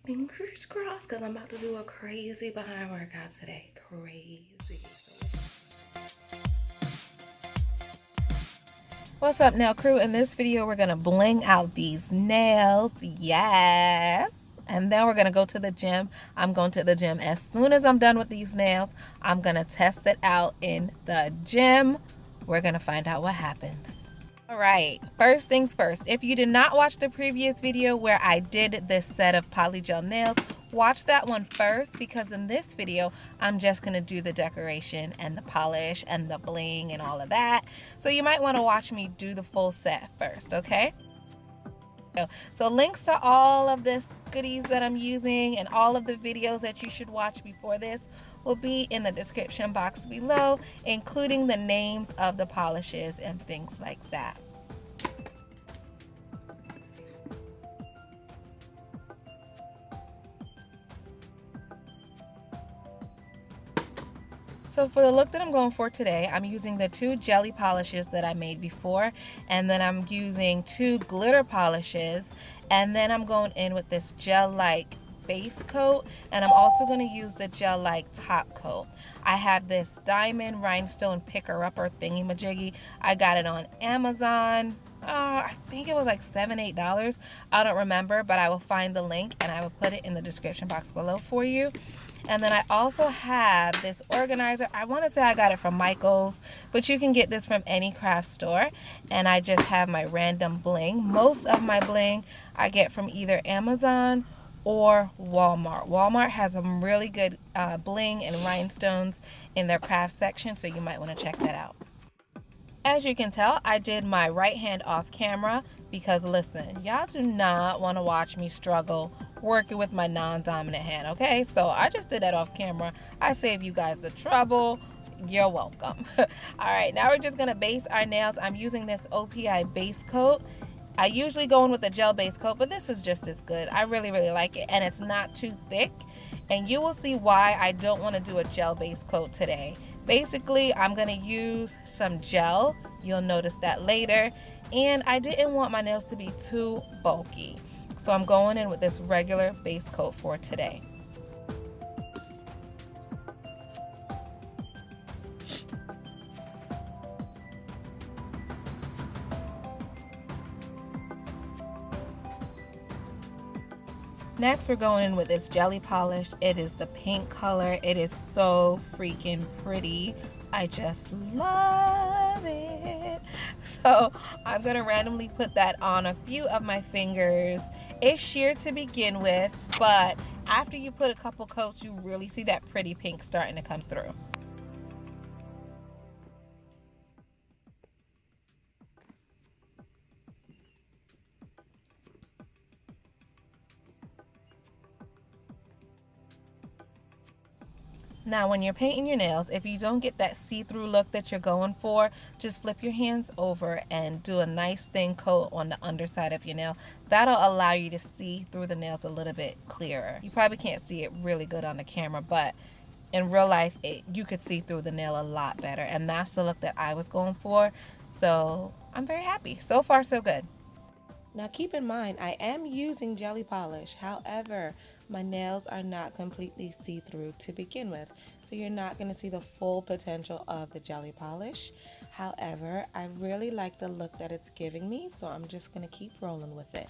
Fingers crossed, because I'm about to do a crazy behind workout today. Crazy. What's up, nail crew? In this video, we're going to bling out these nails. Yes. And then we're going to go to the gym. I'm going to the gym. As soon as I'm done with these nails, I'm going to test it out in the gym. We're going to find out what happens. All right, first things first. If you did not watch the previous video where I did this set of polygel nails, watch that one first, because in this video, I'm just going to do the decoration and the polish and the bling and all of that. So you might want to watch me do the full set first, okay? So links to all of this goodies that I'm using and all of the videos that you should watch before this will be in the description box below, including the names of the polishes and things like that. So for the look that I'm going for today, I'm using the two jelly polishes that I made before, and then I'm using two glitter polishes, and then I'm going in with this Gelike base coat, and I'm also going to use the Gelike top coat. I have this diamond rhinestone picker-upper thingy-majiggy. I got it on Amazon. I think it was like $7-8. I don't remember, but I will find the link and I will put it in the description box below for you. And then I also have this organizer. I want to say I got it from Michael's, but you can get this from any craft store. And I just have my random bling. Most of my bling I get from either Amazon or Walmart. Walmart has some really good bling and rhinestones in their craft section, so you might want to check that out. As you can tell, I did my right hand off camera because, listen, y'all do not want to watch me struggle working with my non-dominant hand, okay? So I just did that off camera. I save you guys the trouble. You're welcome. All right, now we're just going to base our nails. I'm using this OPI base coat. I usually go in with a gel base coat, but this is just as good. I really, really like it, and it's not too thick. And you will see why I don't want to do a gel base coat today. Basically, I'm going to use some gel. You'll notice that later. And I didn't want my nails to be too bulky. So I'm going in with this regular base coat for today. Next, we're going in with this jelly polish. It is the pink color. It is so freaking pretty. I just love it. So I'm going to randomly put that on a few of my fingers. It's sheer to begin with, but after you put a couple coats, you really see that pretty pink starting to come through. Now, when you're painting your nails, if you don't get that see-through look that you're going for, just flip your hands over and do a nice thin coat on the underside of your nail. That'll allow you to see through the nails a little bit clearer. You probably can't see it really good on the camera, but in real life, you could see through the nail a lot better. And that's the look that I was going for. So I'm very happy. So far, so good. Now keep in mind, I am using jelly polish. However, my nails are not completely see-through to begin with. So you're not going to see the full potential of the jelly polish. However, I really like the look that it's giving me, so I'm just going to keep rolling with it.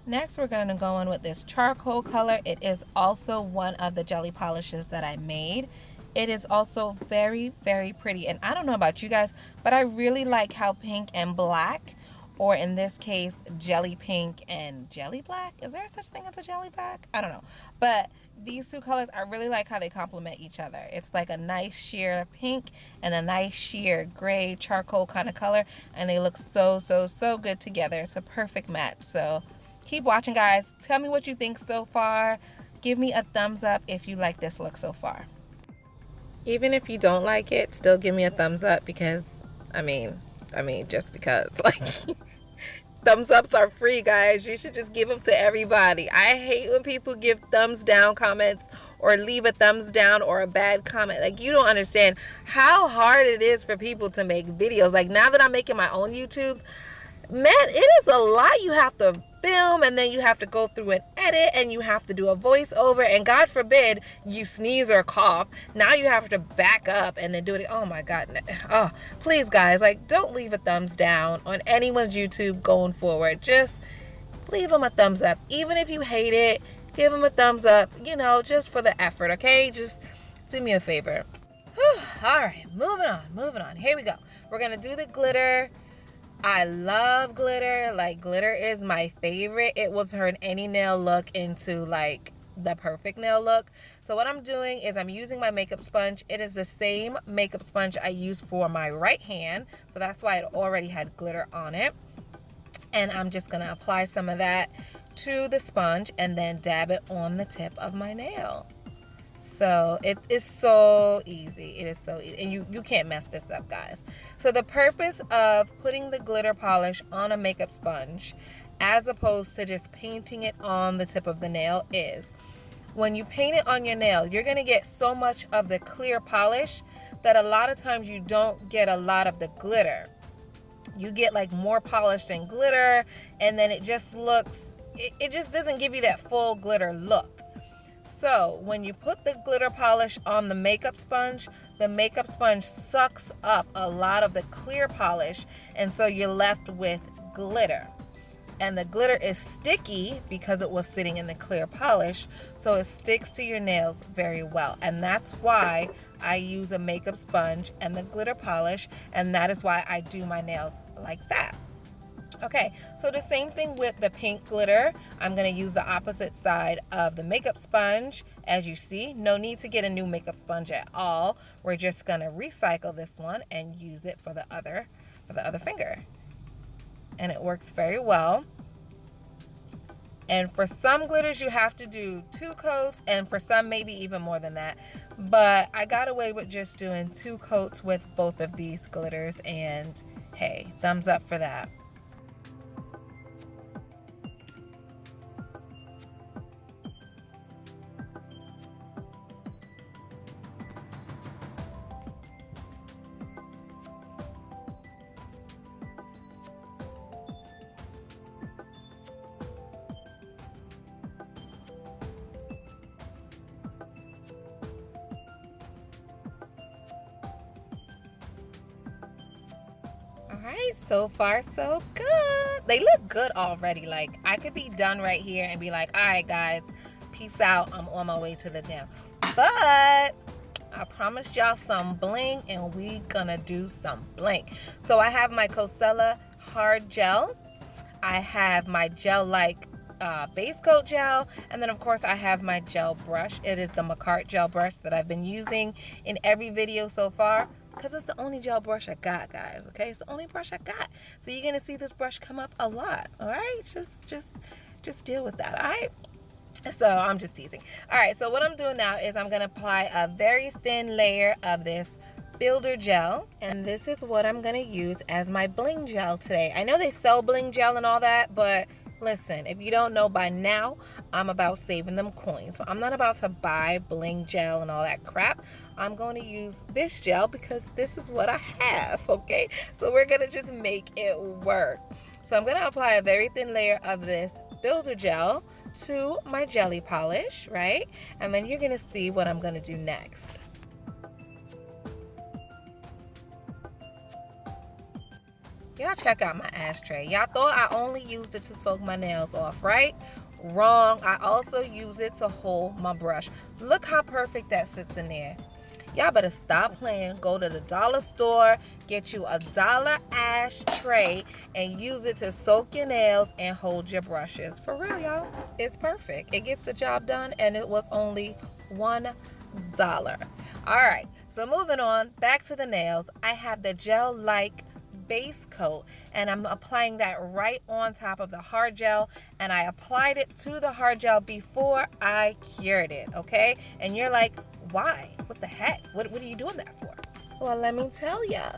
Next, we're going to go in with this charcoal color. It is also one of the jelly polishes that I made. It is also very, very pretty. And I don't know about you guys, but I really like how pink and black, or in this case, jelly pink and jelly black. Is there such thing as a jelly black? I don't know. But these two colors, I really like how they complement each other. It's like a nice sheer pink and a nice sheer gray charcoal kind of color. And they look so, so, so good together. It's a perfect match. So keep watching, guys. Tell me what you think so far. Give me a thumbs up if you like this look so far. Even if you don't like it, still give me a thumbs up, because I mean just because, like, thumbs ups are free, guys. You should just give them to everybody. I hate when people give thumbs down comments or leave a thumbs down or a bad comment. Like, you don't understand how hard it is for people to make videos. Like, now that I'm making my own YouTubes, man, it is a lot you have to film, and then you have to go through and edit, and you have to do a voiceover, and God forbid you sneeze or cough. Now you have to back up and then do it. Oh my God. Oh, please guys, like, don't leave a thumbs down on anyone's YouTube going forward. Just leave them a thumbs up. Even if you hate it, give them a thumbs up, you know, just for the effort, okay? Just do me a favor. Whew. All right, moving on. Here we go. We're gonna do the glitter. I love glitter. Like, glitter is my favorite. It will turn any nail look into like the perfect nail look. So what I'm doing is I'm using my makeup sponge. It is the same makeup sponge I use for my right hand, so that's why it already had glitter on it. And I'm just gonna apply some of that to the sponge and then dab it on the tip of my nail. So it is so easy. It is so easy, and you can't mess this up, guys. So the purpose of putting the glitter polish on a makeup sponge as opposed to just painting it on the tip of the nail is, when you paint it on your nail, you're gonna get so much of the clear polish that a lot of times you don't get a lot of the glitter. You get like more polish than glitter, and then it just looks, it just doesn't give you that full glitter look. So when you put the glitter polish on the makeup sponge sucks up a lot of the clear polish, and so you're left with glitter. And the glitter is sticky because it was sitting in the clear polish, so it sticks to your nails very well. And that's why I use a makeup sponge and the glitter polish, and that is why I do my nails like that. Okay, so the same thing with the pink glitter. I'm going to use the opposite side of the makeup sponge. As you see, no need to get a new makeup sponge at all. We're just going to recycle this one and use it for the other finger. And it works very well. And for some glitters you have to do 2 coats, and for some maybe even more than that. But I got away with just doing 2 coats with both of these glitters, and hey, thumbs up for that. Alright, so far so good. They look good already. Like, I could be done right here and be like, alright guys, peace out, I'm on my way to the gym. But I promised y'all some bling, and we gonna do some bling. So I have my Coscelia hard gel. I have my Gelike base coat gel, and then of course I have my gel brush. It is the Manicure gel brush that I've been using in every video so far, because it's the only gel brush I got, guys. Okay, it's the only brush I got, so you're gonna see this brush come up a lot. All right, just deal with that. All right, so I'm just teasing. All right, so what I'm doing now is I'm gonna apply a very thin layer of this builder gel, and this is what I'm gonna use as my bling gel today. I know they sell bling gel and all that, but listen, if you don't know by now, I'm about saving them coins. So I'm not about to buy bling gel and all that crap. I'm going to use this gel because this is what I have, okay? So we're going to just make it work. So I'm going to apply a very thin layer of this builder gel to my jelly polish, right? And then you're going to see what I'm going to do next. Y'all check out my ashtray. Y'all thought I only used it to soak my nails off, right? Wrong. I also use it to hold my brush. Look how perfect that sits in there. Y'all better stop playing. Go to the dollar store, get you a $1 ashtray, and use it to soak your nails and hold your brushes. For real, y'all. It's perfect. It gets the job done, and it was only $1. All right. So moving on, back to the nails. I have the Gelike base coat, and I'm applying that right on top of the hard gel, and I applied it to the hard gel before I cured it, okay? And you're like, why? What the heck? What are you doing that for? Well, let me tell ya.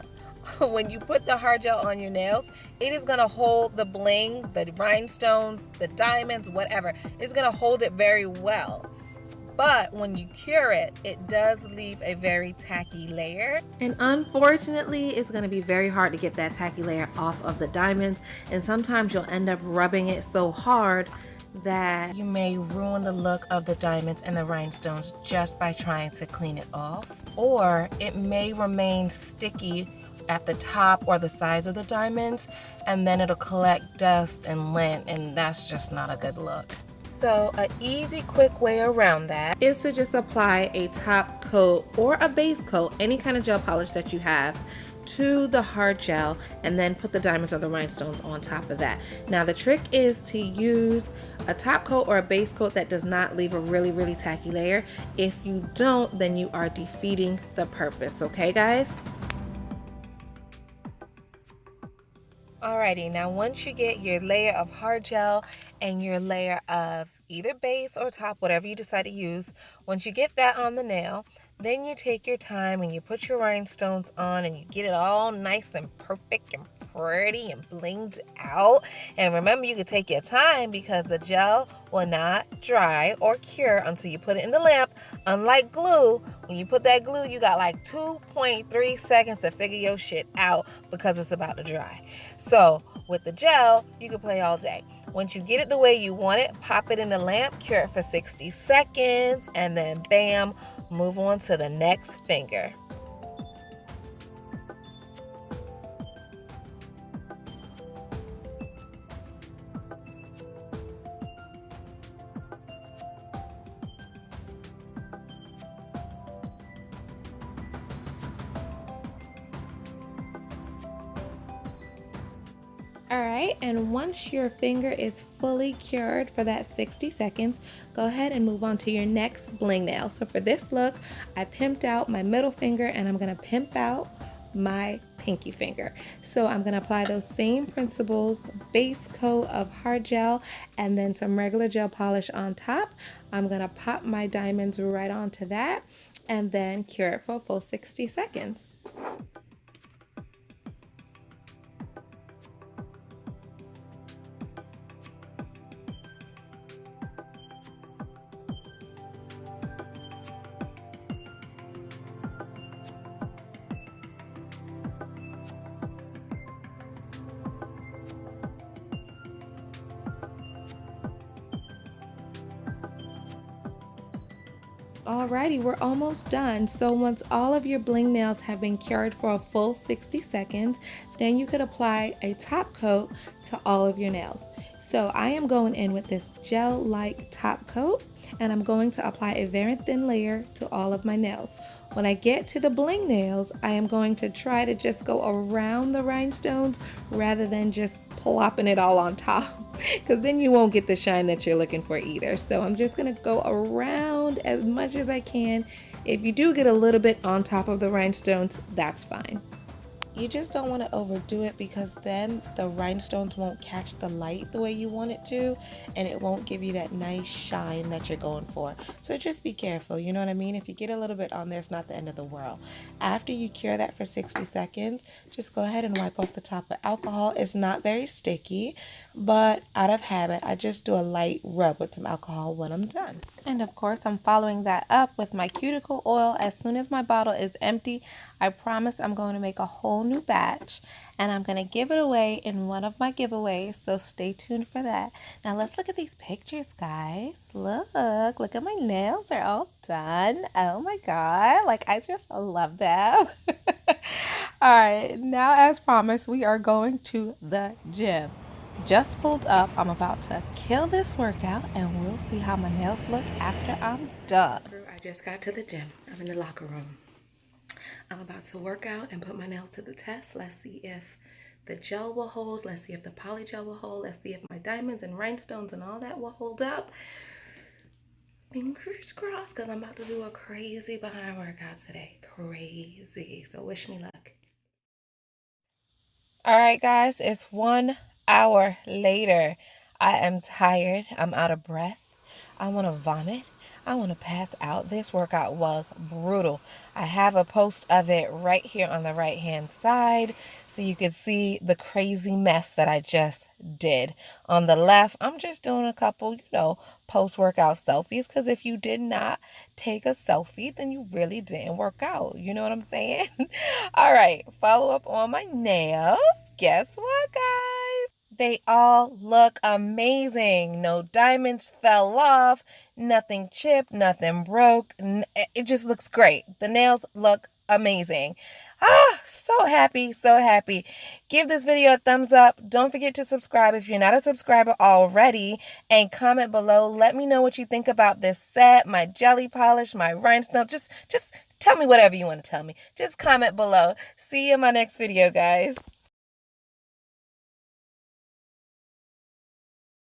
When you put the hard gel on your nails, it is gonna hold the bling, the rhinestones, the diamonds, whatever. It's gonna hold it very well. but when you cure it, it does leave a very tacky layer. And unfortunately, it's going to be very hard to get that tacky layer off of the diamonds. And sometimes you'll end up rubbing it so hard that you may ruin the look of the diamonds and the rhinestones just by trying to clean it off. Or it may remain sticky at the top or the sides of the diamonds, and then it'll collect dust and lint, and that's just not a good look. So an easy, quick way around that is to just apply a top coat or a base coat, any kind of gel polish that you have, to the hard gel, and then put the diamonds or the rhinestones on top of that. Now the trick is to use a top coat or a base coat that does not leave a really tacky layer. If you don't, then you are defeating the purpose, okay guys? Alrighty, now once you get your layer of hard gel and your layer of either base or top, whatever you decide to use, once you get that on the nail, then you take your time and you put your rhinestones on and you get it all nice and perfect and pretty and blinged out. And remember, you can take your time because the gel will not dry or cure until you put it in the lamp. Unlike glue, when you put that glue, you got like 2.3 seconds to figure your shit out because it's about to dry. So with the gel, you can play all day. Once you get it the way you want it, pop it in the lamp, cure it for 60 seconds, and then bam, move on to the next finger. Alright, and once your finger is fully cured for that 60 seconds, go ahead and move on to your next bling nail. So for this look, I pimped out my middle finger and I'm going to pimp out my pinky finger. So I'm going to apply those same principles, base coat of hard gel and then some regular gel polish on top. I'm going to pop my diamonds right onto that and then cure it for a full 60 seconds. Alrighty, we're almost done. So once all of your bling nails have been cured for a full 60 seconds, then you could apply a top coat to all of your nails. So I am going in with this gel-like top coat and I'm going to apply a very thin layer to all of my nails. When I get to the bling nails, I am going to try to just go around the rhinestones rather than just plopping it all on top, because then you won't get the shine that you're looking for either. So I'm just going to go around as much as I can. If you do get a little bit on top of the rhinestones, that's fine. You just don't want to overdo it because then the rhinestones won't catch the light the way you want it to, and it won't give you that nice shine that you're going for. So just be careful, you know what I mean? If you get a little bit on there, it's not the end of the world. After you cure that for 60 seconds, just go ahead and wipe off the top with alcohol. It's not very sticky, but out of habit, I just do a light rub with some alcohol when I'm done. And of course, I'm following that up with my cuticle oil. As soon as my bottle is empty, I promise I'm going to make a whole new batch and I'm going to give it away in one of my giveaways, so stay tuned for that. Now let's look at these pictures, guys. Look at my nails are all done. Oh my god, like I just love them. All right, now as promised, we are going to the gym. Just pulled up. I'm about to kill this workout and we'll see how my nails look after I'm done. I just got to the gym. I'm in the locker room. I'm about to work out and put my nails to the test. Let's see if the gel will hold. Let's see if the polygel will hold. Let's see if my diamonds and rhinestones and all that will hold up. Fingers crossed, because I'm about to do a crazy behind workout today. Crazy. So wish me luck. All right, guys, it's 1 hour later. I am tired. I'm out of breath. I want to vomit. I want to pass out. This workout was brutal. I have a post of it right here on the right hand side so you can see the crazy mess that I just did. On the left, I'm just doing a couple, post-workout selfies, because if you did not take a selfie, then you really didn't work out. You know what I'm saying? All right, follow up on my nails. Guess what, guys? They all look amazing. No diamonds fell off, nothing chipped, nothing broke. It just looks great. The nails look amazing. Ah, so happy, so happy. Give this video a thumbs up. Don't forget to subscribe if you're not a subscriber already, and comment below. Let me know what you think about this set, my jelly polish, my rhinestone. Just tell me whatever you want to tell me. Just comment below. See you in my next video, guys.